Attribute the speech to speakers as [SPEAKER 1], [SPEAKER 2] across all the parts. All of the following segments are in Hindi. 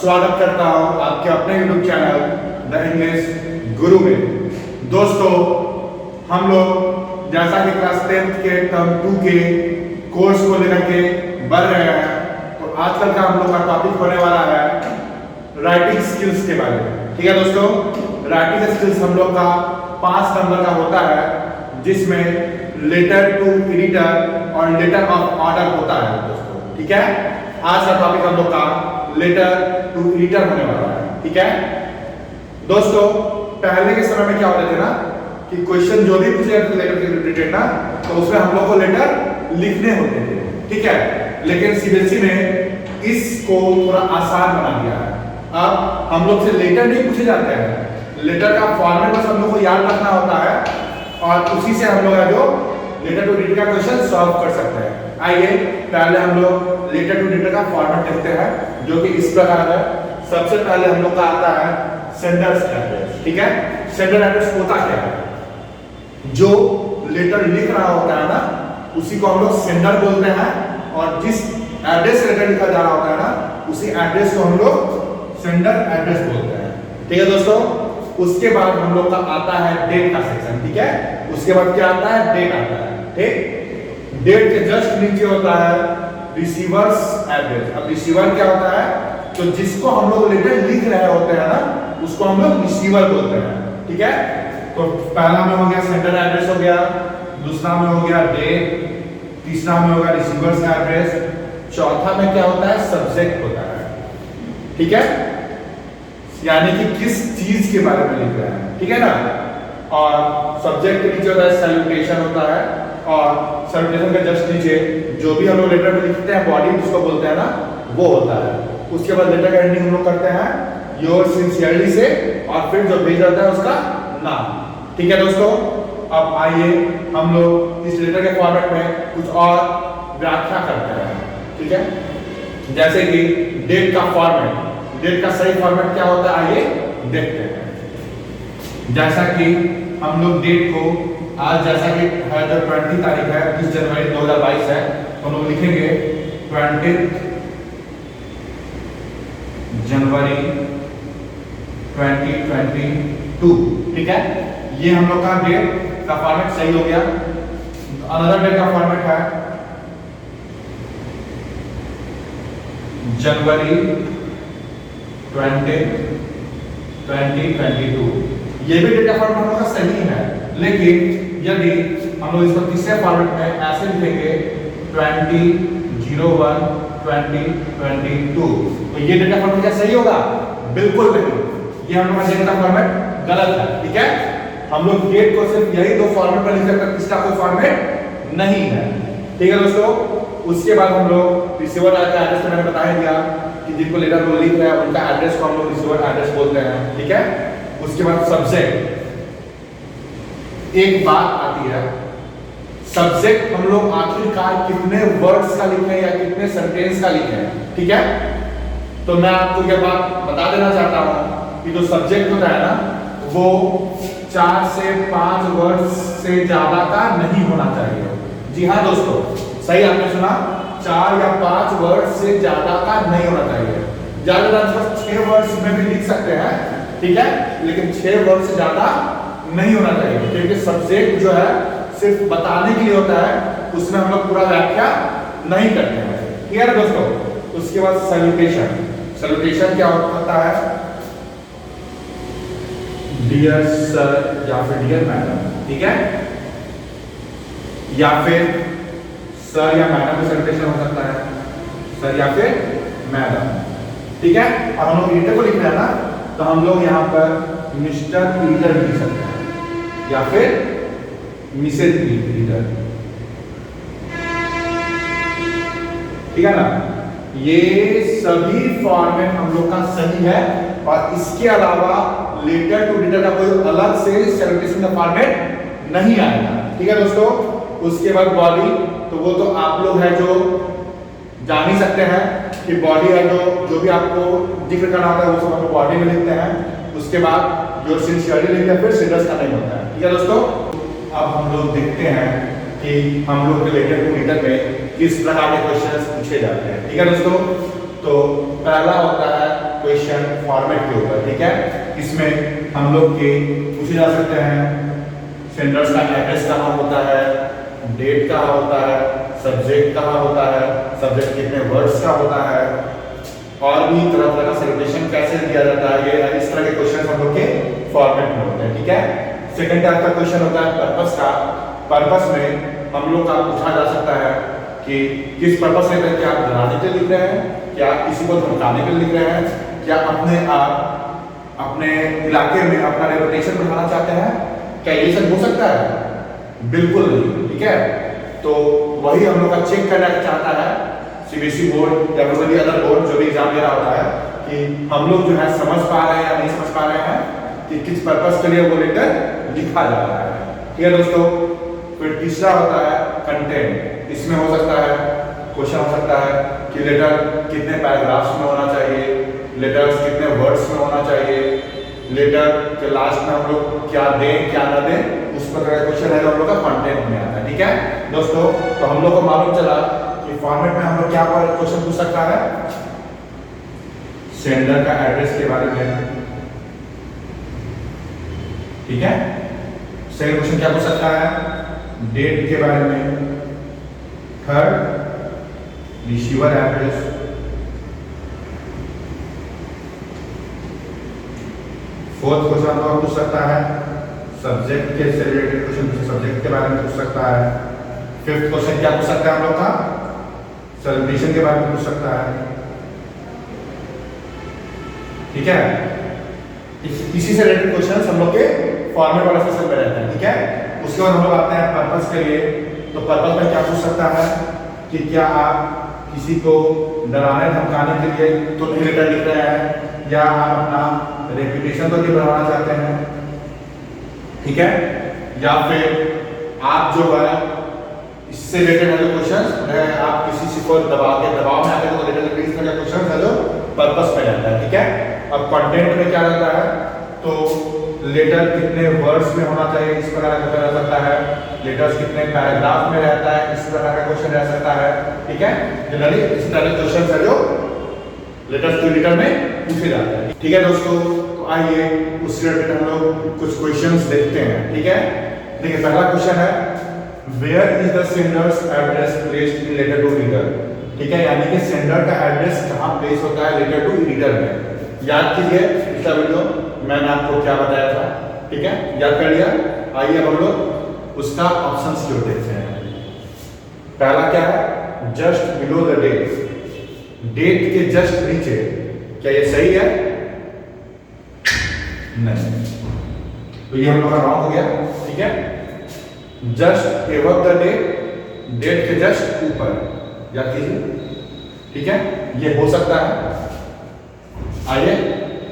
[SPEAKER 1] स्वागत करता हूं आपके अपने यूट्यूब चैनल द इंग्लिश गुरु में। दोस्तों, हम लोग जैसा कि क्लास 10th के टर्म 2 के कोर्स को लेकर के बढ़ रहे हैं, तो आजकल का हम लोग का टॉपिक होने वाला है राइटिंग स्किल्स के बारे में। ठीक है दोस्तों, राइटिंग स्किल्स हम लोग का 5 नंबर का होता है, जिसमें लेटर टू एडिटर और लेटर ऑफ ऑर्डर होता है दोस्तों। ठीक है, आज का टॉपिक हम लोग का लेटर टू एडिटर होने वाला है। ठीक है दोस्तों, पहले के समय में क्या होता था ना कि क्वेश्चन जो भी पूछे जाते थे लेटर के रिलेटेड ना, तो उसमें हम लोग को लेटर लिखने होते थे। ठीक है, लेकिन सीबीएसई ने इसको थोड़ा आसान बना दिया है। अब हम लोग से लेटर नहीं पूछे जाते हैं, लेटर का फॉर्मेट बस हम लोग को याद रखना होता है और उसी से हम लोग जो लेटर टू एडिटर का क्वेश्चन सॉल्व कर सकते हैं। आइए पहले हम लोग लेटर टू एडिटर का फॉर्मेट देखते हैं, जो कि इस प्रकार है। सबसे पहले हम लोग का आता है सेंडर्स एड्रेस। ठीक है, सेंडर एड्रेस होता क्या है? जो लेटर लिख रहा होता है ना, उसी को हम लोग सेंडर बोलते हैं, और जिस एड्रेस से लेटर लिखा जा रहा होता है ना, उसी एड्रेस को हम लोग सेंडर एड्रेस बोलते हैं। ठीक है दोस्तों, उसके बाद हम लोग का आता है डेट का सेक्शन। ठीक है, उसके बाद क्या आता है? डेट आता है। ठीक, डेट के जस्ट नीचे होता है रिसीवर्स एड्रेस। अब रिसीवर क्या होता है? तो जिसको हम लोग लेटर लिख रहे होते हैं ना, उसको हम लोग रिसीवर बोलते हैं। ठीक है, तो पहला में हो गया सेंडर एड्रेस हो गया, दूसरा में हो गया डेट, तीसरा में होगा रिसीवर्स एड्रेस, चौथा में क्या होता है? सब्जेक्ट होता है। ठीक है, यानी कि किस चीज के बारे में लिख रहे हैं। ठीक है ना, और सब्जेक्ट के नीचे होता है सैल्यूटेशन होता है, और सैल्यूटेशन के जस्ट नीचे जो भी हम लोग लेटर में लिखते हैं बॉडी जिसको बोलते हैं ना, वो होता है। उसके बाद लेटर का एंडिंग हम लोग करते हैं योर सिंसियरली से, और फिर जो भेज जाता है उसका नाम। ठीक है दोस्तों, अब आइए हम लोग इस लेटर के फॉर्मेट में कुछ और व्याख्या करते हैं। ठीक है, जैसे कि डेट का फॉर्मेट, डेट का सही फॉर्मेट क्या होता है आइए देखते हैं। जैसा कि हम लोग डेट को आज जैसा कि है जो 20 तारीख है, 20 जनवरी 2022 है, तो हम लोग लिखेंगे 20 जनवरी 2022। ठीक है, ये हम लोग का डेट का फॉर्मेट सही हो गया। अनदर डेट का फॉर्मेट है जनवरी 20, 2022। ये भी डेटा फॉर्मेट हम लोग का सही है, लेकिन यदि हम लोग इसको तीसरे फॉर्मेट में ऐसे लिखेंगे 20/01/2022, तो ये डेटा फॉर्मेट क्या सही होगा? बिल्कुल नहीं, ये हम लोग का डेटा फॉर्मेट गलत है। ठीक है, हम लोग डेट को सिर्फ यही दो फॉर्मेट में लिख सकते हैं, तीसरा कोई फॉर्मेट नहीं है। ठीक है दोस्तों, उसके बाद हम लोग रिसीवर का एड्रेस मैंने बता ही दिया कि जिनको लेटर को लिख रहे हैं उनका एड्रेस को हम लोग रिसीवर एड्रेस बोलते हैं। ठीक है, उसके बाद सब्जेक्ट। एक बात आती है, सब्जेक्ट हम लोग आखिरकार कितने वर्ड्स का लिखे या कितने सेंटेंस का लिखे। ठीक है, तो मैं आपको यह बात बता देना चाहता हूं कि जो सब्जेक्ट होता है ना, वो 4 से 5 वर्ड्स से ज्यादा का नहीं होना चाहिए। जी हाँ दोस्तों, सही आपने सुना, 4 या 5 वर्ड से ज्यादा का नहीं होना चाहिए। ज्यादा 6 वर्ड्स में भी लिख सकते हैं, ठीक है, लेकिन 6 वर्ड से ज्यादा नहीं होना चाहिए, क्योंकि सब्जेक्ट जो है सिर्फ बताने के लिए होता है, उसमें हम लोग पूरा व्याख्या नहीं करते हैं। क्लियर है दोस्तों? उसके बाद सैल्यूटेशन। सैल्यूटेशन क्या होता है? डियर सर या फिर डियर मैडम। ठीक है, या फिर सर या मैडम में सैल्यूटेशन हो सकता है, सर या फिर मैडम। ठीक है, और हम लोग एडिटर को लिखना है ना, तो हम लोग यहाँ पर मिस्टर एडिटर लिख सकते हैं या फिर मिसेज एडिटर। ठीक है ना, ये सभी फॉर्मेट हम लोग का सही है, और इसके अलावा लेटर टू एडिटर का कोई अलग से सैल्यूटेशन का फॉर्मेट नहीं आएगा। ठीक है दोस्तों, उसके बाद बॉडी, तो वो तो आप लोग है जो जान ही सकते हैं कि बॉडी है जो भी आपको जिक्र करना होता है वो सब हम लोग बॉडी में लिखते हैं। उसके बाद जो सिंसियरली लिखते हैं, फिर सिंडर्स का नहीं होता है। ठीक है दोस्तों, अब हम लोग देखते हैं कि हम लोग के लेटर टू एडिटर में किस प्रकार के क्वेश्चंस पूछे जाते हैं। ठीक है दोस्तों, तो पहला होता है क्वेश्चन फॉर्मेट के ऊपर, ठीक है। इसमें हम लोग के पूछे जा सकते हैं सेंडर्स का एड्रेस कहाँ होता है, डेट कहाँ होता है, सब्जेक्ट कहाँ होता है, सब्जेक्ट कितने वर्ड्स का होता है, और भी तरह तरह का सेलिब्रेशन कैसे दिया जाता है। ये इस तरह के क्वेश्चन हम लोग के फॉर्मेट में होते हैं, ठीक है। सेकंड टाइप का क्वेश्चन होता है पर्पस का। पर्पस में हम लोग का पूछा जा सकता है कि किस पर्पस से, क्या आप डराने के लिए लिख रहे हैं, क्या आप किसी को धमकाने के लिए लिख रहे हैं, क्या आप अपने इलाके में अपना रेपुटेशन बढ़ाना चाहते हैं, क्या ये सब हो सकता है? बिल्कुल नहीं, ठीक है। तो वही हम लोग का चेक करना चाहता है सीबीएसई बोर्ड या कोई अदर बोर्ड जो भी एग्जाम दे रहा होता है कि हम लोग जो है समझ पा रहे हैं या नहीं समझ पा रहे हैं कि किस पर्पस के लिए वो लेटर लिखा जा रहा है, ठीक है दोस्तों। फिर तीसरा होता है कंटेंट। इसमें हो सकता है क्वेश्चन हो सकता है कि लेटर कितने पैराग्राफ्स में होना चाहिए, लेटर्स कितने वर्ड्स में होना चाहिए, लेटर के लास्ट में हम लोग क्या दें क्या ना दें, उस प्रकार का क्वेश्चन है जो हम लोग का कंटेंट में आता है, ठीक है दोस्तों। तो हम लोग को मालूम चला कि फॉर्मेट में हम लोग क्या क्वेश्चन पूछ सकता है, सेंडर का एड्रेस के बारे में, ठीक है। सेकंड क्वेश्चन क्या पूछ सकता है, डेट के बारे में। Third receiver address. Fourth question हम पूछ सकता है सब्जेक्ट के से रिलेटेड क्वेश्चन, सब्जेक्ट के बारे में पूछ सकता है। फिफ्थ क्वेश्चन क्या पूछ सकता है हम लोग का, सेलिब्रेशन के बारे में पूछ सकता है, ठीक है। इसी से रिलेटेड क्वेश्चन हम लोग के फॉर्मेट वाला सेशन में रहता है, ठीक है। उसके बाद हम लोग आते हैं पर्पस के लिए। तो पर्पस में क्या पूछ सकता है कि क्या आप किसी को डराने धमकाने के लिए तो नहीं लेटर लिख रहे हैं, या आप अपना रेपुटेशन तो नहीं बढ़ाना चाहते हैं, ठीक है, या फिर आप जो है इससे रिलेटेड है जो क्वेश्चन है, आप किसी को दबाव में आके तो लेटर लिख, इस तरह का क्वेश्चन है जो पर्पस में रहता है, ठीक है। अब कंटेंट में क्या रहता है, तो लेटर कितने वर्ड्स में होना चाहिए, इस प्रकार का क्वेश्चन रह सकता है। लेटर्स कितने पैराग्राफ में रहता है, इस प्रकार का क्वेश्चन रह सकता है, ठीक है। जनरली इस तरह के क्वेश्चन है जो लेटर्स टू लीटर में पूछे जाते हैं, ठीक है दोस्तों। तो आइए उस रिलेटेड हम लोग कुछ क्वेश्चंस देखते हैं, ठीक है। देखिए पहला क्वेश्चन है, where is the sender's address placed in letter to reader, ठीक है। यानी कि सेंडर का एड्रेस कहाँ प्लेस होता है लेटर टू रीडर में। याद कीजिए पिछला वीडियो मैंने आपको क्या बताया था, ठीक है, याद कर लिया। आइए अब हम लोग उसका ऑप्शंस की ओर देखते हैं। पहला क्या है, just below the date, date के जस्ट नीचे, क्या ये सही है? नहीं, तो ये हम लोग का रॉन्ग हो गया, ठीक है। Just above the date, date के जस्ट ऊपर, याद कीजिए, ठीक है, ये हो सकता है। आइए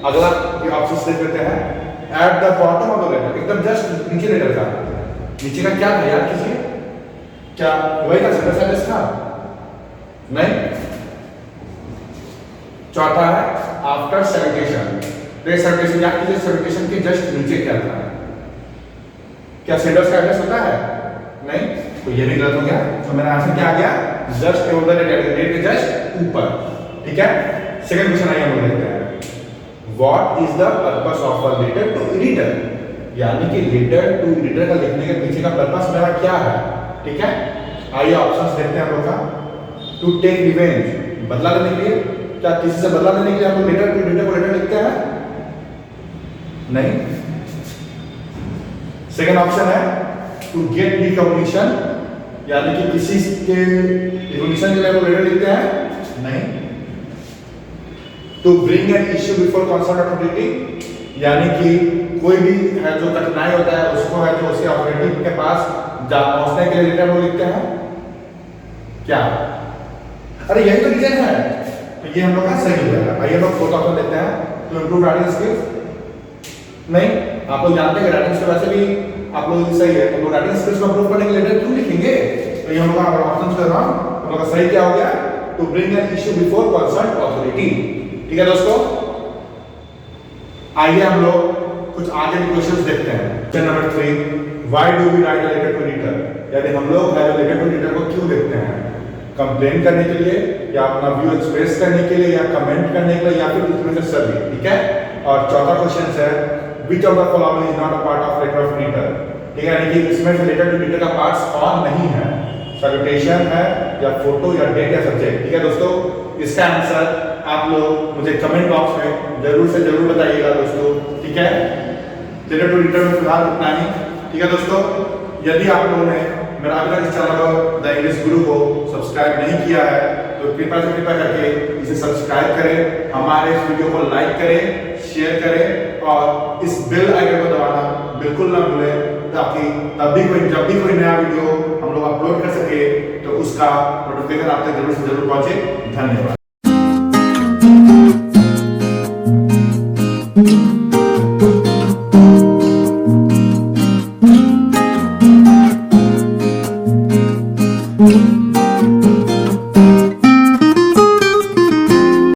[SPEAKER 1] अगला ऑप्शन देख लेते हैं, at the bottom of the letter, एकदम जस्ट नीचे लेटर का, नीचे का क्या था याद कीजिए, क्या वही का सेंडर एड्रेस था? नहीं। चौथा है आफ्टर सैल्यूटेशन, सैल्यूटेशन याद कीजिए, सैल्यूटेशन के जस्ट नीचे क्या था, क्या सेंडर्स का एड्रेस होता है? नहीं, तो ये भी गलत हो गया। तो मेरा आंसर क्या आ गया, just above the letter, date के जस्ट ऊपर, ठीक है। सेकंड क्वेश्चन आइए हम लोग देखते हैं, what is the purpose of a letter to editor, यानी कि लेटर टू एडिटर का लिखने के पीछे का पर्पस मेरा क्या है, ठीक है। आइए ऑप्शंस देखते हैं हम लोग का। टू टेक रिवेंज, बदला लेने के लिए, क्या किसी से बदला लेने के लिए हम लोग लेटर टू एडिटर को लेटर लिखते हैं? नहीं। सेकंड ऑप्शन है टू गेट रिकॉग्निशन, यानी कि किसी के रिकॉग्निशन के लिए हम लोग लेटर लिखते हैं? नहीं। To bring an issue before concern authority, यानी कि कोई भी है जो कठिनाई होता है उसको है जो उसके अथॉरिटी के पास पहुंचने के लिए लेटर वो लिखते हैं क्या? अरे यही तो रीजन है, तो ये हम लोग का सही हो जाएगा। आइए हम लोग फोर्थ ऑप्शन देखते हैं, टू इंप्रूव राइटिंग स्किल्स। नहीं, आप लोग जानते हैं राइटिंग स्किल वैसे भी आप लोग सही है, तो राइटिंग स्किल्स को इंप्रूव करने के लिए लेटर क्यों लिखेंगे? तो ये हम लोग का ऑप्शन कर रहा हूं, हम लोग का सही क्या हो गया, to bring an issue before concern authority, ठीक है दोस्तों। आइए हम लोग कुछ आगे के क्वेश्चंस देखते हैं। Question number 3, why do we write a letter to reader, यानी हम लोग लेटर टू रीडर को क्यों लिखते हैं? कंप्लेन करने के लिए या अपना व्यू एक्सप्रेस करने के लिए या कमेंट करने के लिए या फिर इसमें से सभी, ठीक है। और चौथा क्वेश्चन है which of the following is not a part of letter of neater, ठीक है, यानी कि इसमें से लेटर टू नीटर का पार्ट्स कौन नहीं है, सैल्यूटेशन है या फोटो या डेट या सब्जेक्ट, ठीक है दोस्तों। इसका आंसर आप लोग मुझे कमेंट बॉक्स में जरूर से जरूर बताइएगा दोस्तों, ठीक है। लेटर टू नीटर में फिलहाल उतना ही, ठीक है दोस्तों। यदि आप लोगों ने मेरा अभी तक इस चैनल को द इंग्लिश गुरु को सब्सक्राइब नहीं किया है तो कृपया से कृपया करके इसे सब्सक्राइब करें, हमारे इस वीडियो को लाइक करें, शेयर करें और इस बेल आइकन को दबाना बिल्कुल ना भूलें, ताकि जब भी कोई नया वीडियो हम लोग अपलोड कर सके तो उसका नोटिफिकेशन आप तक जरूर से जरूर पहुंचे। धन्यवाद।